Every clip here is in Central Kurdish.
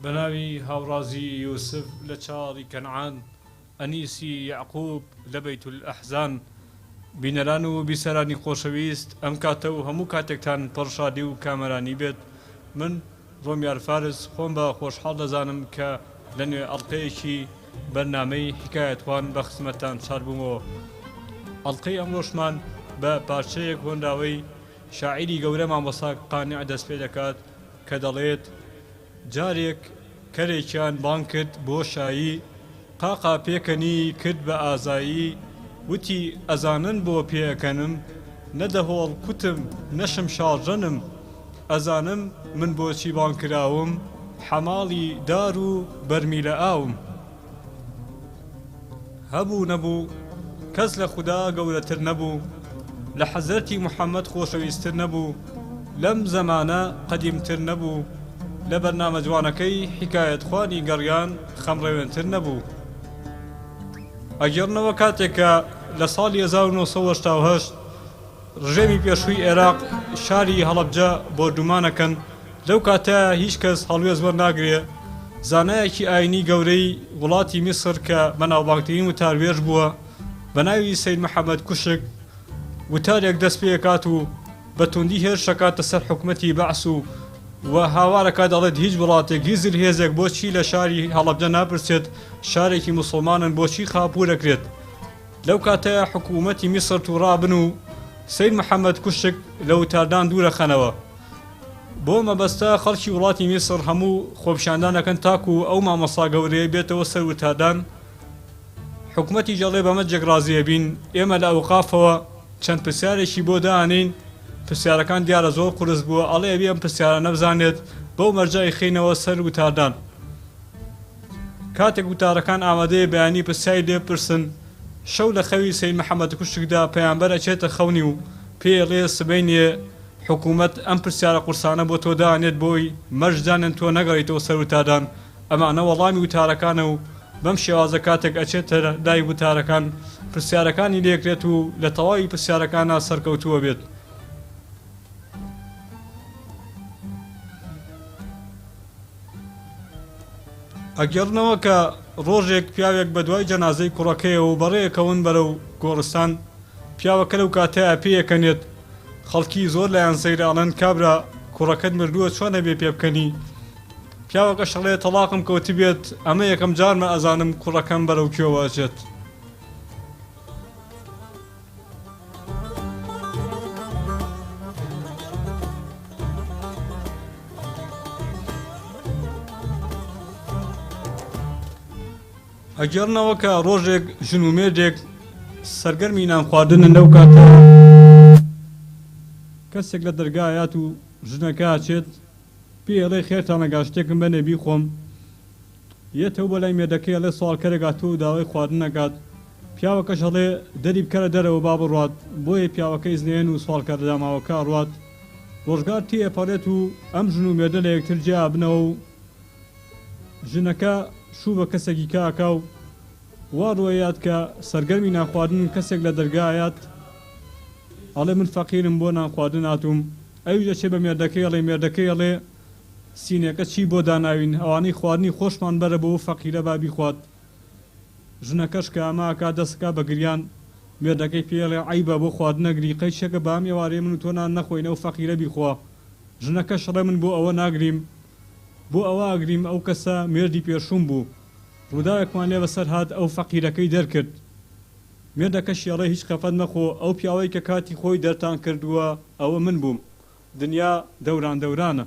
بناوي هاورازي يوسف لشاري كنعان أنيسي يعقوب لبيت الأحزان بینەران و بیسەرانی خۆشەویست ئەم کاتە و هەموو کاتێکتان پەرشادی و کامەرانی بێت من ڕۆمیار فارس خۆم بە خۆشحاڵ دەزانم کە لە نوێ ئەڵلقەیەکی بەرنامەی حکایەتوان بە خزمەتتان چاربوومەوە. ئەڵلقەی ئەمڕۆشمان بە پارچەیەک هۆنداوەی شاعیری گەورە مامۆستا قانیع دەست پێ دەکات کە دەڵێت جارێک کەرێکیان بانگ کرد بۆ شایی قاقا پێکەنی کرد بە ئازایی وتی ئەزانن بۆ پێەکەنم نەدەهۆڵ کوتم نەشم شاژەنم ئەزانم من بۆچی بانگ کراوم حەماڵی دار و بەرمی لە ئاوم هەبوو نەبوو کەس لە خودا گەورەتر نەبوو لە حەزرەتی موحەممەد خۆشەویستتر نەبوو لەم زەمانە قەدیمتر نەبوو لە بەرنامە جوانەکەی حکایەتخوانی گەڕیان خەمڕێوێنتر نەبوو. ئەگەڕنەوە کاتێکە لە ساڵی 1970 ڕژێمی پێشووی عێراق شاری هەڵەبجە بۆ دومانەکەن لەو کاتە هیچ کەس هەڵوێز وەرناگرێ زانایەکی ئاینی گەورەی وڵاتی میسر کە بەناوبانگترین وتاربێژ بووە بە ناوی سەید محەممەد کوشک وتارێک دەست پێکات و بە توندی هێرش شەکاتە سەر حکومەتی بەعس و هاوارەکە دەڵێت هیچ وڵاتێک هیچ هێزێک بۆچی لە شاری هەڵەبجە ناپرسێت شارێکی موسڵمانن بۆچی خاپوورەکرێت. لەو کاتەیە حکوومەتی میسر تووڕابن و سەید محەممەد کوشک لە وتاردان دوورە خەنەوە بۆ مەبەستە خەڵکی وڵاتی میسر هەموو خۆپشاندانەکەن تاکو و ئەو مامۆستا گەورەیە بێتەوە سەر وتاردان حکوومەتی جەڵێ بەمە جێگرازیە بین ئێمە لە ئەوقافەوە چەند پرسیارێکی بۆ دانین پرسیارەکان دیارە زۆر قورس بووە ئەڵێ ئەم پرسیارە نەبزانێت بەو مەرجای خینەوە سەر وتاردان کاتێک وتارەکان ئامادەیە بەیانی پرسیاری لێ پرسن شەو لە خەوی سەید محەممەد کوشکدا پەیامبەر ئەچێتە خەونی و پێڵێ سبەینێ حکوومەت ئەم پرسیارە قورسانە بۆ تۆ دانێت بۆی مەرجدانن تۆ نەگەڕیتەوە سەر وتاردان ئەمانە وەڵامی وتارەکانە و بەم شێوازە کاتێک ئەچێتە لای وتارەکان پرسیارەکانی لێکرێت و لە تەواوی پرسیارەکانە سەرکەوتووە بێت. ئەگەڕنەوە کە ڕۆژێک پیاوێک بە دوای جەنازەی کوڕەکەیەوە و بەڕێیەکەون بەرەو گۆڕستان پیاوەکە لەو کاتەیە پێیەکەنێت خەڵکی زۆر لایەن سەیراڵەن کابرا کوڕەکەت مردووە چۆنە بێ پێ بکەنی پیاوەکە شەڵێ تەڵاقم کەوتی بێت ئەمە یەکەم جارمە ئەزانم کوڕەکەم بەرەو کێوە ئەچێت. ئەگەڕنەوە کە ڕۆژێک ژن و مێردێک سەرگەرمی نان خواردنن لەو کاتە کەسێک لە دەرگایات و ژنەکە ئاچێت پێڵێ خێرتانە گاشتێکم بەنێ بیخۆم یەتەوە بە لای مێردەکەی ئەڵێ سوالکەرێکات و داوای خواردن نەکات پیاوەکەش هەڵێ دەری بکەرە دەرەوە با بڕوات بۆیە پیاوەکەی زنێن و سوالکەر داماوەکە ڕوات ڕۆژگار تێپەڕێت و ئەم ژن و مێردە لە یەکتر جیا بنەوە و ژنەکە شوو بە کەسێکی کاکە و وا ڕۆیات کە سەرگەرمی ناخواردن کەسێک لە دەرگایات ئەڵێ من فەقیرم بۆ ناخواردن هاتووم ئەوی دەچێ بە مێردەکەی ئەڵێ مێردەکەی ئەڵێ سینەکە چی بۆ داناوین ئەوانەی خواردنی خۆشمان بەرە بۆ فەقیرە با بیخوات ژنەکەش کە ئەماکە دەستکا بە گریان مێردەکەی پێڵێ عیبە بۆ خواردن نەگری قەیچێکە بام ئێوارێ من و تۆنان نەخۆینەوە فەقیرە بیخوا ژنەکە شەڵێ من بۆ ئەوە ناگریم بۆ ئەوە ئاگریم ئەو کەسە مێردی پێشوم بوو ڕووداوێکمان لێ بەسەر هات ئەو فەقیرەکەی دەرکرد مێردەکەشی ئەڵێ هیچ خەفەت مەخۆ ئەو پیاوەی کە کاتی خۆی دەرتان کردووە ئەوە من بووم دنیا دەوران دەورانە.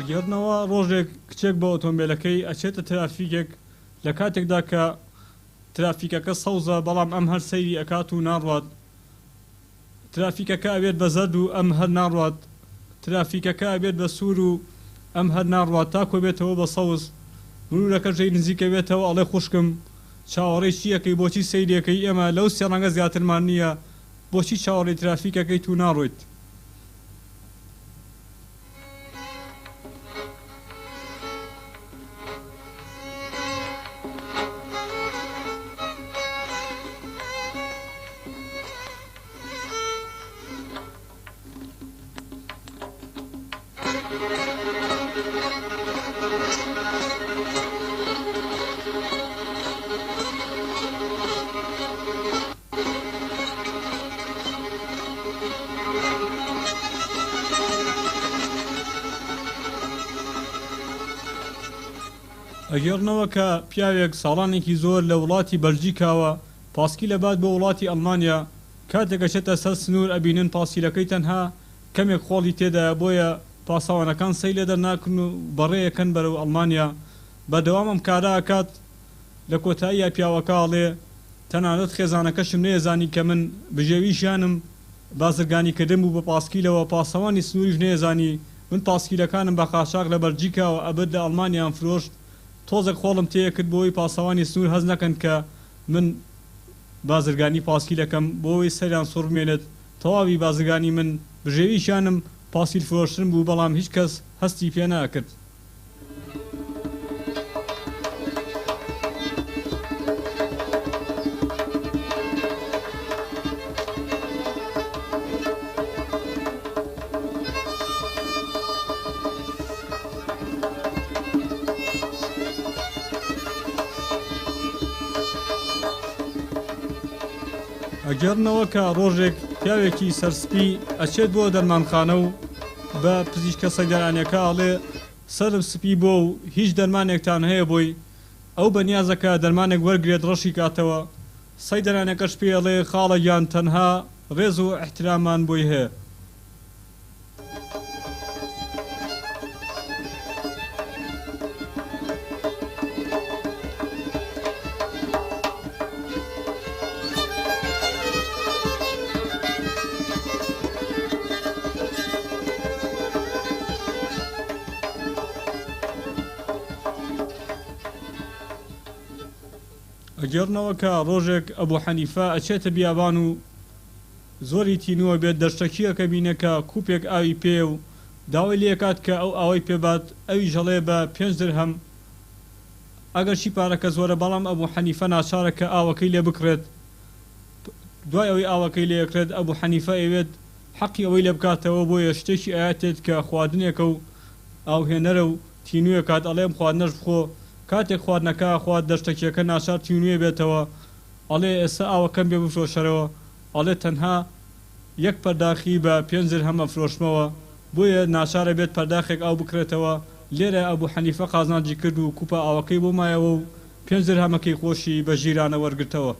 ئەگەڕنەوە ڕۆژێک کچێک بە ئۆتۆمبیلەکەی ئەچێتە ترافیکێک لە کاتێکدا کە ترافیکەکە سەوزە بەڵام ئەم هەر سەیری ئەکات و ناڕوات ترافیکەکە ئەبێت بە زەرد و ئەم هەر ناڕوات ترافیکەکە ئەبێت بە سوور و ئەم هەر ناڕوات تاکۆ بێتەوە بە سەوز مرورەکە ژەی نزیکە بێتەوە ئەڵێ خوشکم چاوەڕێی چیەکەی بۆچی سەیرەکەی ئێمە لەو سێ ڕەنگە زیاترمان نییە بۆچی چاوەڕێی ترافیکەکەی تو ناڕۆیت ئەگەڕنەوە کە پیاوێک ساڵانێکی زۆر لە وڵاتی بەلژیکاوە پاسکی لەبات بۆ وڵاتی ئەڵمانیا کاتێکەچێتە سەر سنوور ئەبینن پاسیلەکەی تەنها کەمێک خۆڵی تێدایە بۆیە پاسەوانەکان سەی لێ دەرناکن و بەڕێیەکەن بەرەو ئەڵمانیا بەدەوام ئەم کارە ئەکات لە کۆتاییە پیاوەکەڵێ تەنانەت خێزانەکەشم نێزانی کە من بژێوی ژیانم بازرگانیکردن بوو بە پاسکیلەوە پاسەوانی سنووریش نێزانی من پاسکیلەکانم بە قاچاق لە بەلژیکاوە ئەبد لە ئەڵمانیان فرۆشت تۆزێک خۆڵم تێکرد بۆی پاسەوانی سنوور هەز نەکەن کە من بازرگانی پاسکیلەکەم بۆی سەریان سوڕمێنێت تەواوی بازرگانی من بژێویشانم پاسیل فرۆشتن بوو بەڵام هیچ کەس هەستی پێ ناکرد ئەگەڕنەوە کە ڕۆژێک پیاوێکی سەرسپی ئەچێت بۆ دەرمانخانە و بە پزیشکە سەگەرانیەکە ئاڵێ سەرم سپی بۆ و هیچ دەرمانێکتان هەیە بۆی ئەو بەنیازەکە دەرمانێک وەرگێت ڕەشی کاتەوە سەیدەرانەکەش پێڵێ خاڵە گیان تەنها ڕێز و احترامان بۆی هەیە ئەگەڕنەوە کە ڕۆژێک ئەبوو حەنیفە ئەچێتە بیابان و زۆری تینووە بێت دەشتەکیەکە بینە کە کوپێک ئاوی پێ و داوای لێکات کە ئەو ئاوەی پێبات ئەوی ژەڵێ بە 5 درهەم ئەگەرچی پارەکە زۆرە بەڵام ئەبوو حەنیفە ناچارە کە ئاوەکەی لێ بکرێت دوای ئەوەی ئاوەکەی لێکرێت ئەبوو حەنیفە ئەوێت حەقی ئەوەی لێ بکاتەوە بۆیە شتێکی ئاەتێت کە خواردنێکە و ئاوهێنەرە و تینوویە کات ئەڵێم خواردنەش بخۆ کاتێک خواردنەکە خوارد دەشتێکیەکە ناچار تینوێ بێتەوە ئەڵێ ئێستا ئاوەکەم بێ بفرۆشەرەوە ئەڵێ تەنها یەک پەرداخی بە 5 درهەم ئەفرۆشمەوە بۆیە ناچارە بێت پەرداخێک ئاو بکرێتەوە لێرە ئەبوو حەنیفە قازانجی کرد و کوپە ئاوەکەی بۆ مایەوە و 5 درهەمەکەی خۆشی بە ژیرانە وەرگرتەوە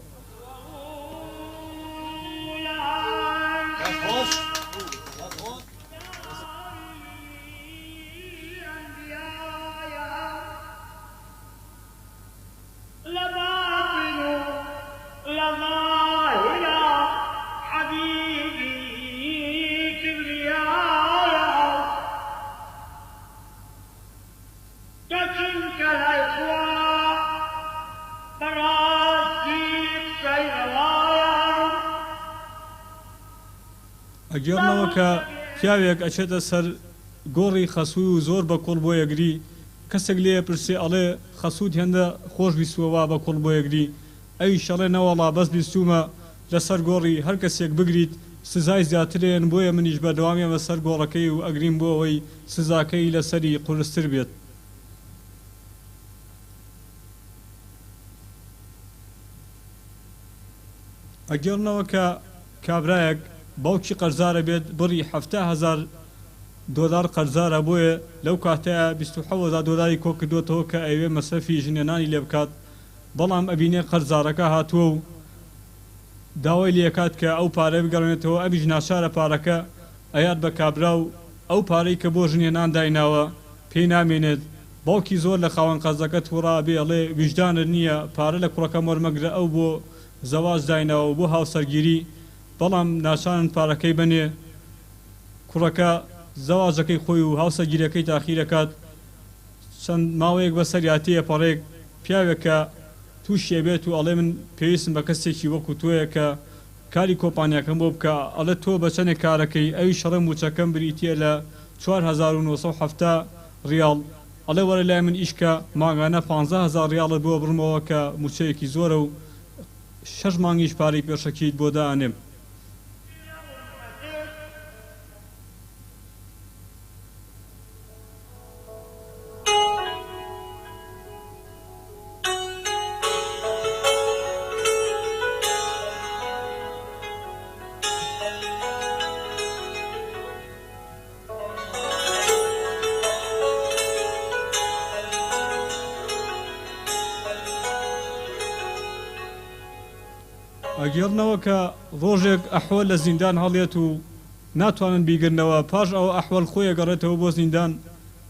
ئەگەڕنەوە کە پیاوێک ئەچێتە سەر گۆڕی خەسووی و زۆر بە کوڵ بۆ یەگری کەسێک لێ پرسێ ئەڵێ خەسوود هێندە خۆش بیستووەوە بە کوڵ بۆ یەگری ئەوی شەڵێ نەوەڵا بەس بیستومە لەسەر گۆڕی هەر کەسێک بگریت سزای زیاترێن بۆیە منیش بەردەوامیە بەسەر گۆڕەکەی و ئەگریم بۆ ئەوەی سزاکەی لەسەری قورستر بێت ئەگەڕنەوە کە کابرایەک باوکی قەرزارە بێت بڕی 7,000 دۆلار قەرزارە بۆیە لەو کاتەیە 27,000 دۆلاری کۆ کردوێتەوە کە ئەوێ مەسەفی ژنێنانی لێ بکات بەڵام ئەبینێ قەرزارەکە هاتووە و داوای لێکات کە ئەو پارە بگەڕێنێتەوە ئەویش ناچارە پارەکە ئەیاد بە کابرا و ئەو پارەی کە بۆ ژنێنان دایناوە پێی نامێنێت باوکی زۆر لە خاوەن قەزەکە تووڕا بێڵێ ویژدانت نییە پارە لە کوڕەکە وەرمەگرە ئەو بۆ زەواج داینەوە بۆ هاوسەرگیری بەڵام ناچارن پارەکەی بنێ کوڕەکە زەواجەکەی خۆی و هاوسەرگیریەکەی تاخیرەکات چەند ماوەیەک بەسەر یاتەیە پەڕێک پیاوێکە تووشێ بێت و ئەڵێ من پێویستم بە کەسێکی وەکو تۆیە کە کاری کۆمپانیاکەم بۆ بکە ئەڵێ تۆ بە چەندێک کارەکەی ئەوی شەڕە موچەکەم بریتە لە 4970 ریاڵ ئەڵێ وەرە لای من ئیشکە ماگانە 15,000 ریاڵت بۆ بڕمەوە کە موچەیەکی زۆرە و 6 مانگیش پارەی پێشەکیت بۆ دائەنێم ئەگەڕنەوە کە ڕۆژێک ئەحوەل لە زیندان هەڵێت و ناتوانن بیگرنەوە پاش ئەوە ئەحوەل خۆی گەڕێتەوە بۆ زیندان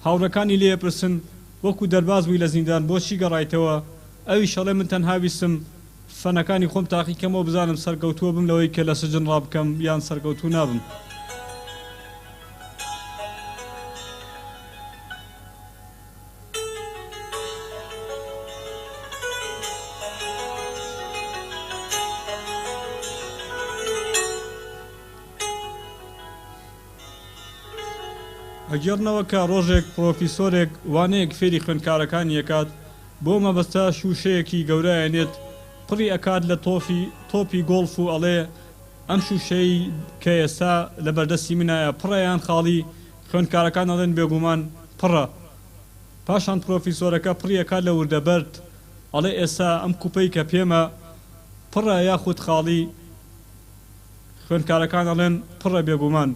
هاوڕەکانی لێ پرسن وەکو دەرباز بووی لە زیندان بۆچی گەڕایتەوە ئەوی شەڵێ من تەنها ویستم فەنەکانی خۆم تاقیکەمەوە بزانم سەرکەوتووە بم لەوەی کە لە سجن ڕابکەم یان سەرکەوتوو نابم ئەگەڕنەوە کە ڕۆژێک پرۆفیسۆرێک وانەیەک فێری خوێندکارەکانی یەکات بۆ مەبەستە شوشەیەکی گەورەیەنێت پڕی ئەکات لە تۆپی گۆڵف و ئەڵێ ئەم شوشەی کە ئێستا لە بەردەستی منایە پڕەیان خاڵی خوێندکارەکان ئەڵێن بێگومان پڕە پاشان پرۆفیسۆرەکە پڕی ئەکات لە وردەبەرد ئەڵێ ئێستا ئەم کوپەی کە پێمە پڕە یاخود خاڵی خوێندکارەکان ئەڵێن پڕە بێگومان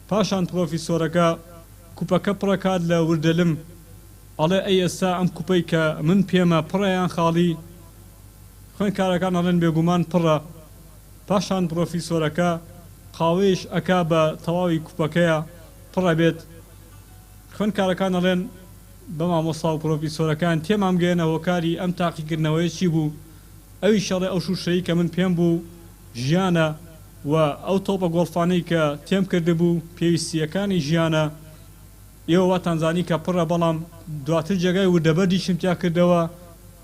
پاشان پرۆفیسۆرەکە کوپەکە پڕەکات لە وردەلم ئەڵێ ئەی ئێستا ئەم کوپەی کە من پێمە پڕەیان خاڵی خوێندکارەکان ئەڵێن بێگومان پڕە پاشان پرۆفیسۆرەکە قاوەیش ئەکا بە تەواوی کوپەکەیە پڕە بێت خوێندکارەکان ئەڵێن بە مامۆستا و پرۆفیسۆرەکان تێمام گەێنە هۆکاری ئەم تاقیکردنەوەی چی بوو ئەوی شەڵێ ئەو شوشەی کە من پێم بوو ژیانە و ئەو تۆپە گۆڵفانەی کە تێم کردبوو پێویستیەکانی ژیانە ئێوە واتانزانی کە پڕە بەڵام دواتر جێگای وردەبەردیشم تیا کردەوە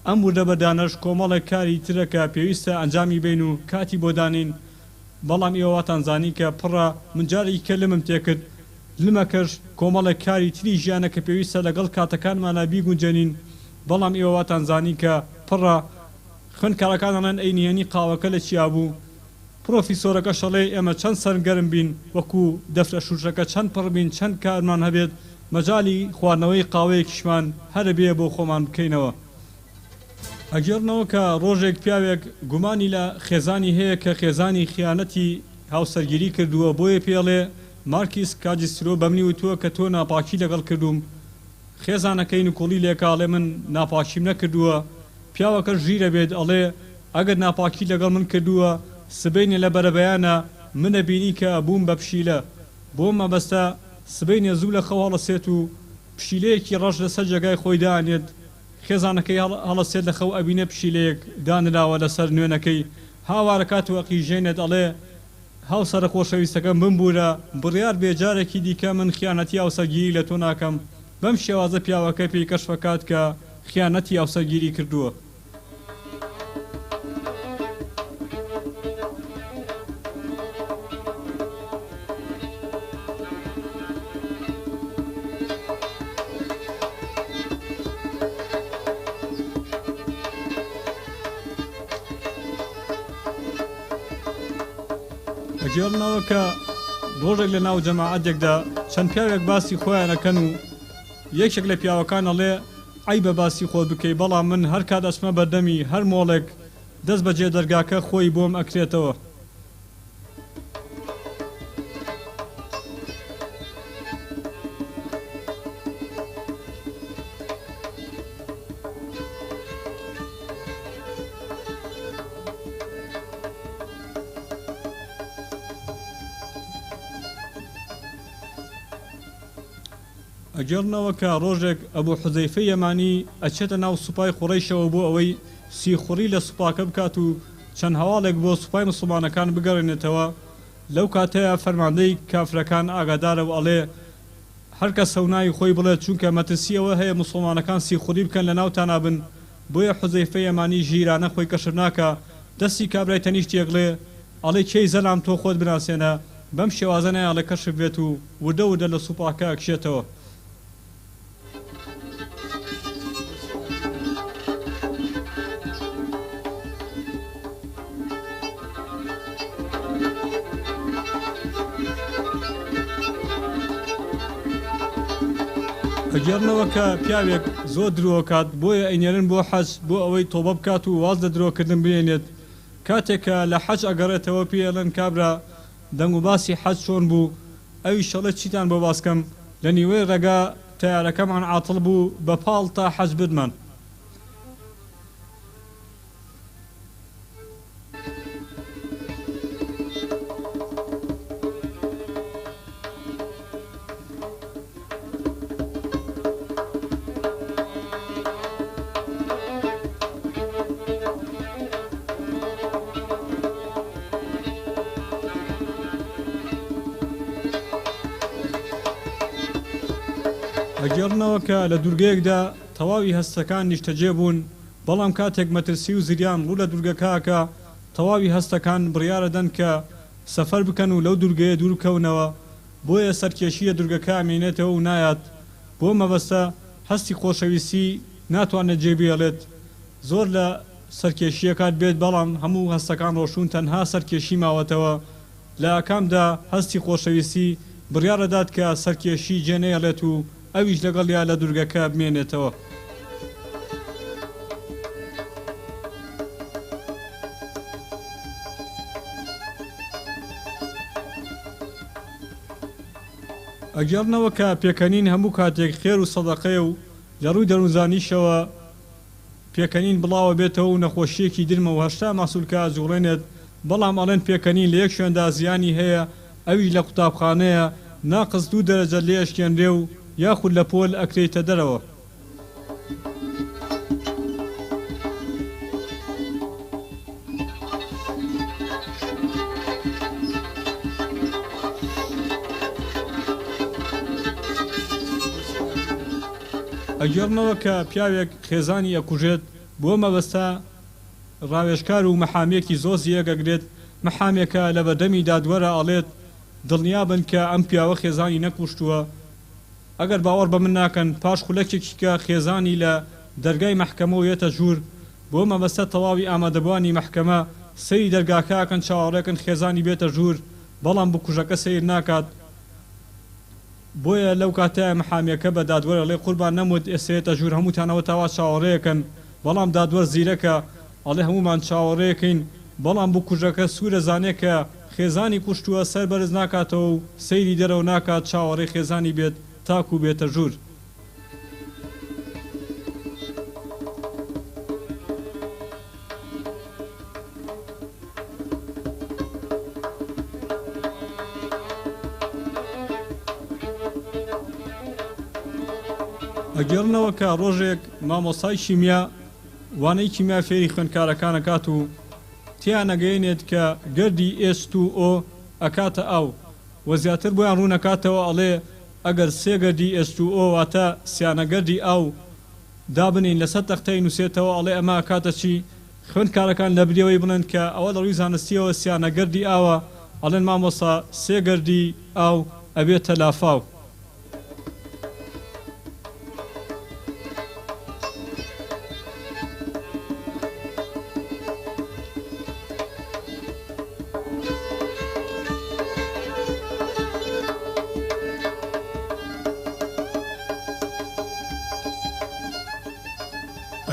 ئەم وردەبەردانەش کۆمەڵێک کاری ترەکە پێویستە ئەنجامی بین و کاتی بۆ دانین بەڵام ئێوە واتانزانی کە پڕە من جارێکی کە لمم تێکرد لمەکەش کۆمەڵێک کاری تری ژیانە کە پێویستە لەگەڵ کاتەکانمانە بیگونجێنین بەڵام ئێوە واتانزانی کە پڕە خوێندکارەکان ئەڵێن ئەی نهێنی قاوەکە لە چیا بوو پرۆفیسۆرەکە شەڵێ ئێمە چەند سەرگەرم بین وەکو دەفتە شوشەکە چەند پڕ بین چەند کارمان هەبێت مەجای خواردنەوەی قاوەیەکیشمان هەرە بێ بۆ خۆمان بکەینەوە ئەگەڕنەوە کە ڕۆژێک پیاوێک گومانی لە خێزانی هەیە کە خێزانی خیانەتی هاوسەرگیری کردووە بۆیە پێڵێ مارکیس کاجسترۆ بەمنی وتووە کە تۆ ناپاکی لەگەڵ کردوم خێزانەکەی نکۆڵی لێکاڵێ من ناپاکیم نەکردووە پیاوەکە ژیرە بێت ئەڵێ ئەگەر ناپاکی لەگەڵ من کردووە سبەینێ لە بەرەبەیانە منە بینی کە بووم بە پشیلە بۆ مەبەستە سبەینێ زوو لە خەو هەڵەسێت و پشیلەیەکی ڕەش لەسەر جێگای خۆی دانێت خێزانەکەی هەڵەسێت لە خەو ئەبینە پشیلەیەک دانراوە لەسەر نوێنەکەی هاوارەکات و ئەقیژێنێت ئەڵێ هاوسەرە خۆشەویستەکەم بمبورە بڕیار بێجارێکی دیکە من خیانەتی هاوسەرگیری لە تۆ ناکەم بەم شێوازە پیاوەکە پێی کەشفەکات کە خیانەتی هاوسەرگیری کردووە ئەگەڕنەوە کە ڕۆژێک لە ناو جەماعەتێکدا چەند پیاوێک باسی خۆیانەکەن و یەکێک لە پیاوەکان ئەڵێ ئەی بە باسی خۆت بکەی بەڵام من هەر کات ئەچمە بەردەمی هەر مۆڵێک دەست بەجێ دەرگاکە خۆی بۆم ئەکرێتەوە ئەگەڕنەوە کە ڕۆژێک ئەبوو حوزەیفەی یەمانی ئەچێتە ناو سوپای قوڕەیشەوە بۆ ئەوەی سیخوڕی لە سوپاکە بکات و چەند هەواڵێک بۆ سوپای موسڵمانەکان بگەڕێنێتەوە. لەو کاتەیە فەرماندەی کافرەکان ئاگادارە و ئەڵێ هەر کەس هەوناوی خۆی بڵێت چونکە مەترسیەوە هەیە موسڵمانەکان سیخوڕی بکەن لە ناوتانە بن. بۆیە حوزەیفەی یەمانی ژیرانە خۆی کەشف ناکە، دەستی کابرای تەنیشت یەکڵێ ئەڵێ کێی زەلام تۆ خۆت بناسێنە، بەم شێوازە نایاڵێ کەشف بێت و وردە وردە لە سوپاکە ئەکشێتەوە. ئەگەڕنەوە کە پیاوێک زۆر درۆکات بۆیە ئەینێرن بۆ حەج بۆ ئەوەی تۆبە بکات و واز لە درۆکردن بێنێت. کاتێکە لە حەج ئەگەڕێتەوە پێڵێن کابرا دەنگ و باسی حەج چۆن بوو؟ ئەوی شەڵە چیتان بۆ باسکەم؟ لە نیوەی ڕێگا تەیارەکەمان عاتڵ بوو بە پاڵ تا حەج بدمان. ئەگەڕنەوە کە لە دوورگەیەکدا تەواوی هەستەکان نیشتەجێ بوون، بەڵام کاتێک مەترسی و زریان ڕوو لە دوورگەکەکە تەواوی هەستەکان بڕیارەدەن کە سەفەر بکەن و لەو دوورگەیە دوور بکەونەوە. بۆیە سەرکێشیە دوورگەکە ئەمێنێتەوە و نایات. بۆ مەبەستە هەستی خۆشەویستی ناتوانێت جێبێڵێت. زۆر لە سەرکێشیەکات بێت بەڵام هەموو هەستەکان ڕۆشون تەنها سەرکێشی ماوەتەوە. لە ئاکامدا هەستی خۆشەویستی بڕیارەدات کە سەرکێشی جێنەیەڵێت و ئەویش لەگەڵیا لە دوورگەکە بمێنێتەوە. ئەگەڕنەوە کە پێکەنین هەموو کاتێک خێر و سەدەقەیە و لە ڕووی دەروونزانیشەوە پێکەنین بڵاوە بێتەوە و نەخۆشیەکی درمە و هەشتا ماسوولکە جوڵێنێت، بەڵام ئەڵێن پێکەنین لە یەک شوێندا زیانی هەیە، ئەوی لە قوتابخانەیە ناقص 2 دەرەجە لێ ئەشکێنرێ و یاخود لە پۆل ئەکرێتە دەرەوە. ئەگەڕنەوە کە پیاوێک خێزانی ئەکوژێت بۆ مەبەستە ڕاوێژکار و مەحامێکی زۆزی ئەگەگرێت. مەحامێکە لە بەردەمی دادوەرە ئەڵێت دڵنیابن کە ئەم پیاوە خێزانی نەکوشتووە. ئەگەر باوەڕ بە من ناکەن پاش خولەکێکی کە خێزانی لە دەرگای مەحکەمەوە یێتە ژوور، بۆ مەبەستە تەواوی ئامادەبوانی مەحکەمە سەیری دەرگاکەکەن چاوەڕێکن خێزانی بێتە ژوور، بەڵام بکوژەکە سیر ناکات. بۆیە لەو کاتەیە مەحامەکە بە دادوەرە لێ قوربان نەموت ئێسێتە ژوور هەمووتانەوە تاوا چاوەڕێەکەن، بەڵام دادوەر زیرەکە ئەڵێ هەمومان چاوەڕێەکەین، بەڵام بکوژەکە سوورە زانێ کە خێزانی کوشتووە سەر بەرز ناکاتەوە و سەیری دەرەوە ناکات چاوەڕێ خێزانی بێت تاکو بێتە ژوور. ئەگەڕنەوە کە ڕۆژێک مامۆسای شیمیا وانەی کیمیا فێری خوێندکارەکانەکات و تیان نەگەیەنێت کە گەردی H2O ئەکاتە ئاو و زیاتر بۆیان ڕوونەکاتەوە ئەڵێ ئەگەر 3 گەردی H2O واتە سیانەگەردی ئاو دابنین لەسەر تەختەی نووسێتەوە ئەڵێ ئەمە ئەکاتە چی؟ خوێندکارەکان لە بریەوەی بڵێن کە ئەوە لە ڕووی زانستیەوە سیانەگەردی ئاوە، ئەڵێن مامۆسا 3 گەردی ئاو ئەبێتە لافاو.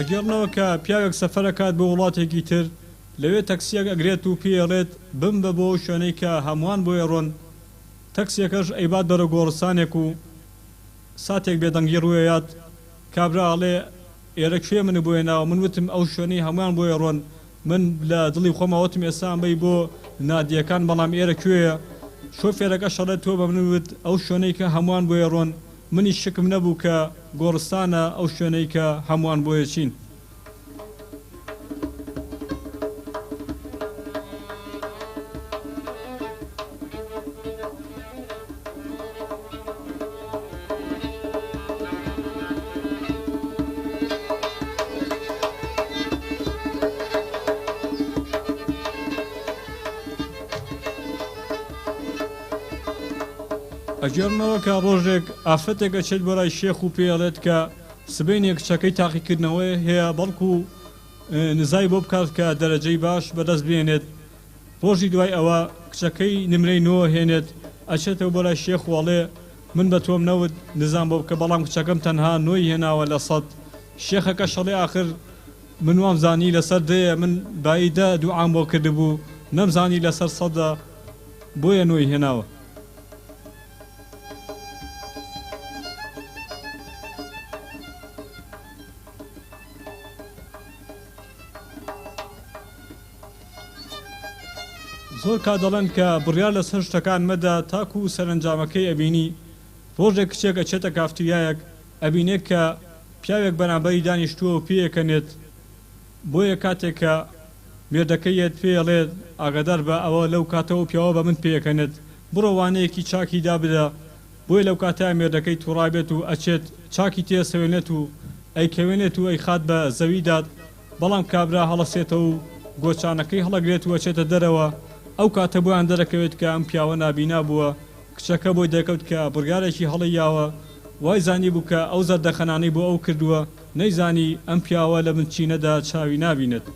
ئەگەڕنەوە کە پیاوێک سەفەرەکات بۆ وڵاتێکی تر لەوێ تەکسیەک ئەگرێت و پێڵێت بم بە بۆ شوێنەی کە هەمووان بۆیە ڕۆن. تەکسیەکەش ئەیبات بەرە گۆڕستانێک و ساتێک بێدەنگی ڕوویات کابرا ئەڵێ ئێرە کوێ من بۆیە ناوە، من وتم ئەو شوێنەی هەمووان بۆیە ڕۆن، من لە دڵی خۆمەوەتم ئێستا بەی بۆ نادیەکان بەڵام ئێرە کوێیە؟ شۆفێرەکە شەڵێت تۆ بە من وت ئەو شوێنەی کە هەمووان بۆیە ڕۆن، منی شکم نەبوو کە گۆڕستانە ئەو شوێنەی کە هەمووان بۆیە چین. ئەگەرنەوە کە ڕۆژێک ئافرەتێک ئەچێت بۆ لای شێخ و پێڵێت کە سبەینێک کچەکەی تاقیکردنەوەی هەیە بەڵکو نزای بۆ بکات کە دەرەجەی باش بەدەست بێنێت. ڕۆژی دوای ئەوە کچەکەی نمرەی نۆ هێنێت ئەچێتەوە بۆ لای شێخ وڵێ من بە تۆم نەوت نزان بۆ بکە بەڵام کچەکەم تەنها نۆی هێناوە لە 100. شێخەکە شەڵێ آخر من وامزانی لەسەر دەیە من باییدا دوعام بۆ کردبوو نەمزانی لەسەر 100 بۆیە نۆی هێناوە. زۆر کات دەڵێن کە بڕیار لەسەر شتەکان مەدە تاکو و سەرنجامەکەی ئەبینی. ڕۆژێک کچێک ئەچێتە کافتریایەک ئەبینێت کە پیاوێک بەرامبەری دانیشتووە و پێیەکەنێت بۆیە کاتێک کە مێردەکەیەت پێڵێت ئاگادار بە ئەوە لەو کاتەوە پیاوە بە من پێیەکەنێت بڕۆوانەیەکی چاکی دابدە بۆیە لەو کاتای مێردەکەی تووڕابێت و ئەچێت چاکی تێسەوێنێت و ئەیکەوێنێت و ئەی خات بە زەویدات بەڵام کابرا هەڵەسێتەوە و گۆچانەکەی هەڵەگرێت و ئەچێتە دەرەوە. ئەو کاتە بۆیان دەرەکەوێت کە ئەم پیاوە نابینا بووە. کچەکە بۆی دەکەوت کە بڕیارێکی هەڵەیاوە وای زانی بوو کە ئەو زەردەخەنانەی بۆ ئەو کردووە نەیزانی ئەم پیاوە لە بنچینەدا چاوی نابینێت.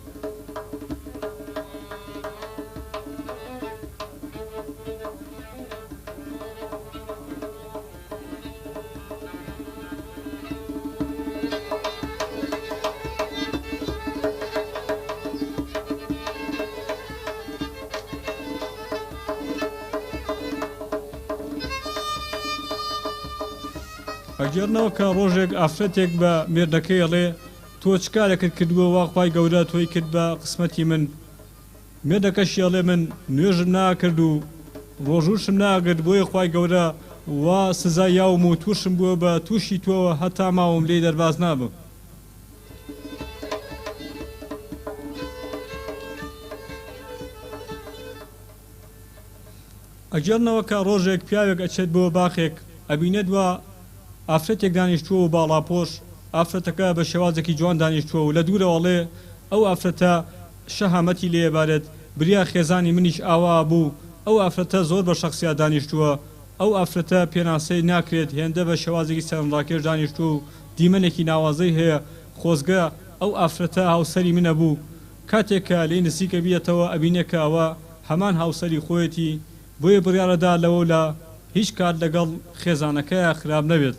ئەگەرنەوە کە ڕۆژێک ئافرەتێک بە مێردەکەی ئەڵێ تۆ چ کارێکت کردووە واخوای گەورە تۆی کرد بە قسمەتی من. مێردەکەشی ئەڵێ من نوێژم ناکرد و ڕۆژوشم ناگرت بۆیە خوای گەورە وا سزای یاوم و تووشم بووە بە تووشی تۆوە هەتا ماوم لێ دەرباز نابم. ئەگەرنەوە کە ڕۆژێک پیاوێک ئەچێت بۆ باخێک ئەبینێت وە ئافرەتێک دانیشتووە و باڵاپۆش ئافرەتەکە بە شێوازێکی جوان دانیشتووە و لە دوورەوەڵێ ئەو ئافرەتە شەهامەتی لێبارێت بریا خێزانی منیش ئاوا بوو ئەو ئافرەتە زۆر بە شخصیات دانیشتووە ئەو ئافرەتە پێناسەی ناکرێت هێندە بە شێوازێکی سەرنجڕاکێش دانیشتووە و دیمەنێکی ناوازەی هەیە خۆزگە ئەو ئافرەتە هاوسەری منە بوو. کاتێککە لێ نزیکە بیێتەوە ئەبینێت کە ئەوە هەمان هاوسەری خۆیەتی بۆیە بڕیارەدا لەوە لە هیچ کات لەگەڵ خێزانەکەیە خراپ نەبێت.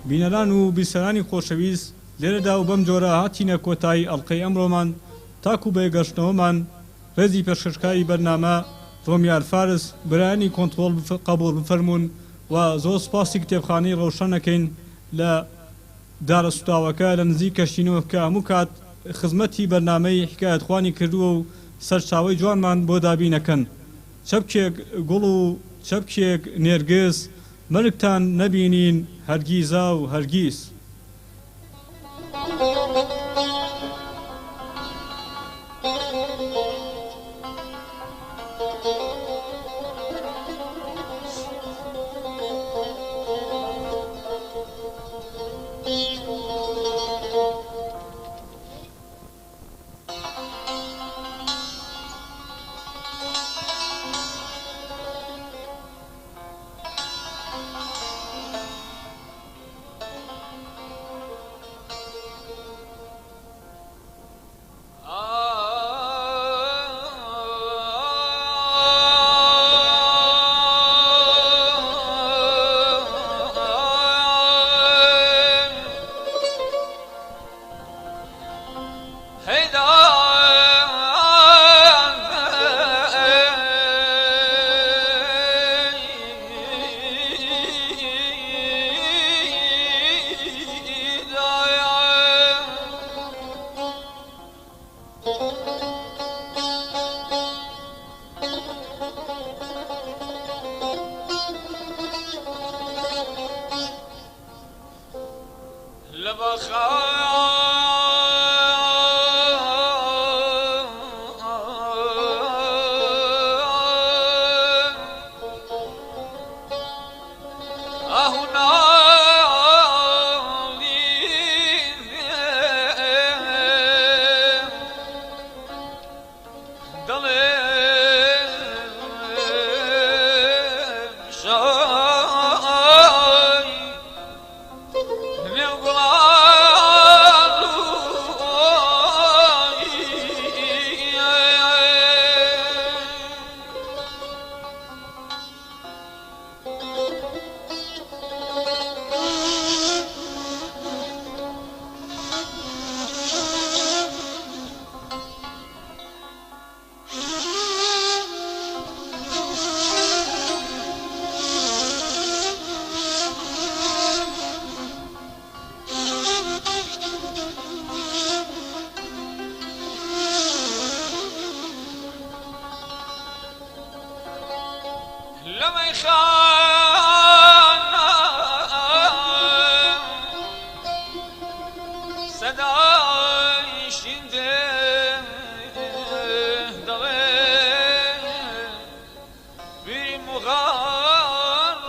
بینەران و بیسەرانی خۆشەویست لێرەدا و بەم جۆرە هاتینە کۆتایی ئەڵقەی ئەمڕۆمان تاکو بەیگەشتنەوەمان ڕێزی پێشکەشکاری بەرنامە ڕۆمیار فارس برایانی کۆنتڕۆڵ قبول بفەرمونون و زۆر سپاسی کتێبخانەی ڕەوشەنەکەین لە دارە سوتاوەکە لە نزیک کەشتینەوە کە هەموو کات خزمەتی بەرنامەی حکایەتخوانی کردووە و سەرچاوەی جوانمان بۆ دابینەکەن. چەپکێک گوڵ و چەپکێک نێرگس مەرگتان نەبینین هەرگیزا و هەرگیز. لما خان صدای شنده داره بی مغاریه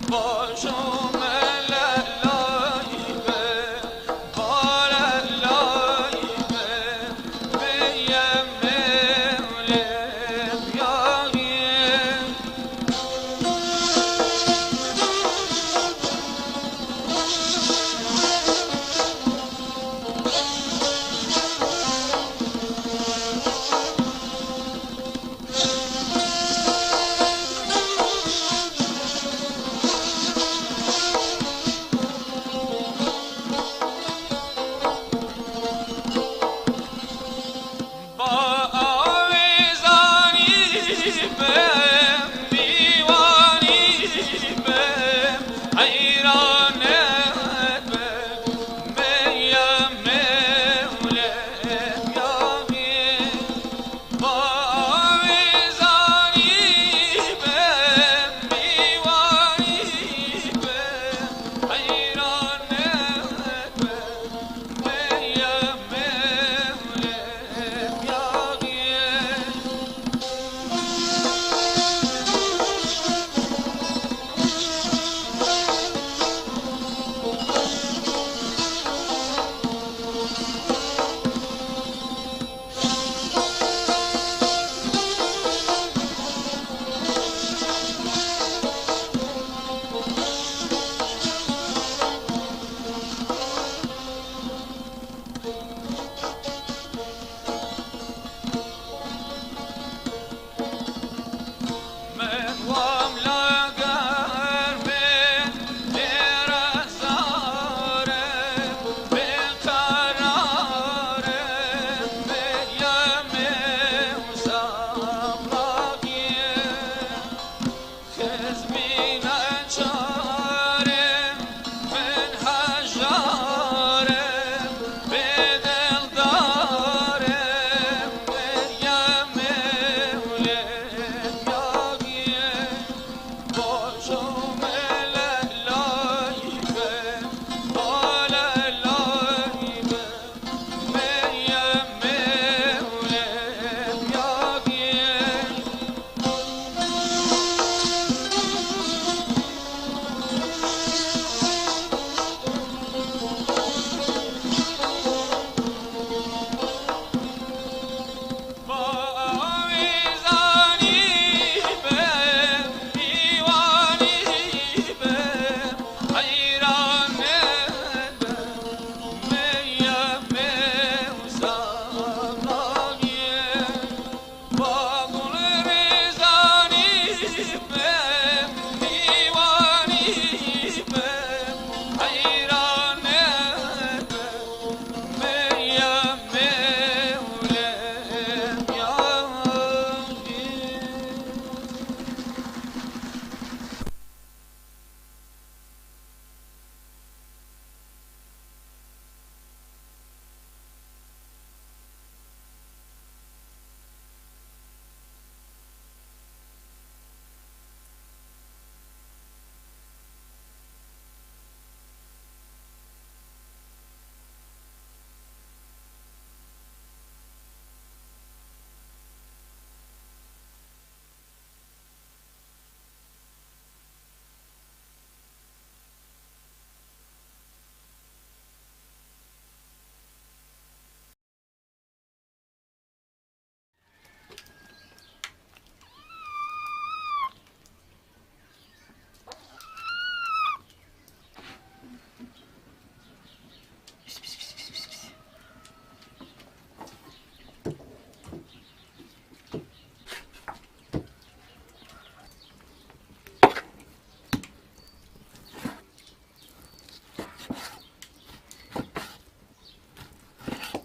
Bonjour.